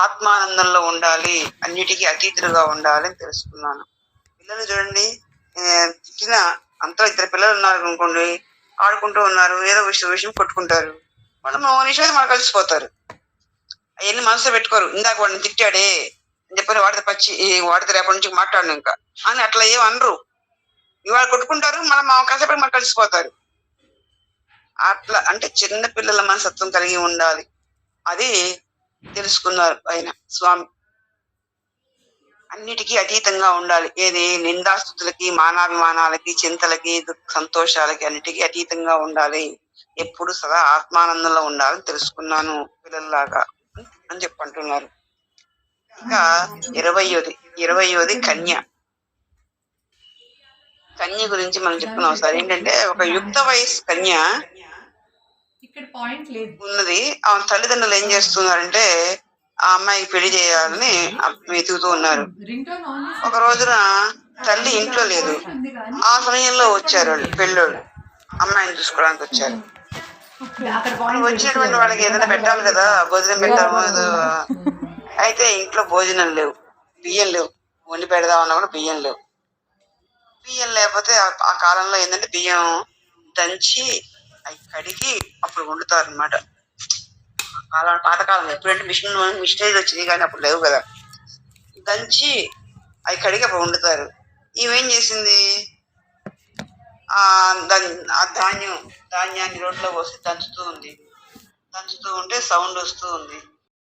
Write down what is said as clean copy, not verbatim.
ఆత్మానందంలో ఉండాలి, అన్నిటికీ అతీతులుగా ఉండాలి అని తెలుసుకున్నాను. పిల్లలు చూడండి, తిట్టిన అంతా ఇద్దరు పిల్లలు ఉన్నారు అనుకోండి, ఆడుకుంటూ ఉన్నారు, ఏదో విషయం కొట్టుకుంటారు. వాళ్ళు ఓ నిమిషం మనం కలిసిపోతారు. అవన్నీ మనసులో పెట్టుకోరు. ఇందాక వాడిని తిట్టాడే అని చెప్పని వాడితో రేపటి నుంచి మాట్లాడను ఇంకా అని అట్లా ఏం అనరు. ఇవాళ కొట్టుకుంటారు, మనం కాసేపటి మనం కలిసిపోతారు. అట్లా అంటే చిన్న పిల్లల మనసత్వం కలిగి ఉండాలి. అది తెలుసుకున్నారు ఆయన స్వామి. అన్నిటికీ అతీతంగా ఉండాలి. ఏది నిందాస్తుతులకి, మానాభిమానాలకి, చింతలకి, సంతోషాలకి అన్నిటికీ అతీతంగా ఉండాలి. ఎప్పుడు సదా ఆత్మానందంలో ఉండాలని తెలుసుకున్నాను పిల్లల్లాగా అని చెప్పంటున్నారు. ఇంకా 20వ కన్య. కన్య గురించి మనం చెప్పుకున్నాం ఒకసారి. ఏంటంటే ఒక యుక్త వయసు కన్య ఉన్నది. ఆమె తల్లిదండ్రులు ఏం చేస్తున్నారంటే ఆ అమ్మాయికి పెళ్లి చేయాలని వెతుకుతూ ఉన్నారు. ఒక రోజున తల్లి ఇంట్లో లేదు. ఆ సమయంలో వచ్చారు వాళ్ళు, పెళ్ళోళ్ళు అమ్మాయిని చూసుకోవడానికి వచ్చారు. వచ్చినటువంటి వాళ్ళకి ఏదైనా పెట్టాలి కదా, భోజనం పెట్టాలి. అయితే ఇంట్లో భోజనం లేవు, బియ్యం లేవు. వండి పెడదామన్నా కూడా బియ్యం లేవు. బియ్యం లేకపోతే ఆ కాలంలో ఏంటంటే బియ్యం దంచి అవి కడిగి అప్పుడు వండుతారు అనమాట. పాతకాలం ఎప్పుడంటే మిషనరీస్ వచ్చింది కానీ అప్పుడు లేవు కదా. దంచి అవి కడిగి అప్పుడు వండుతారు. ఇవేం చేసింది, ఆ ధాన్యాన్ని రోడ్లో పోసి దంచుతూ ఉంటే సౌండ్ వస్తూ ఉంది.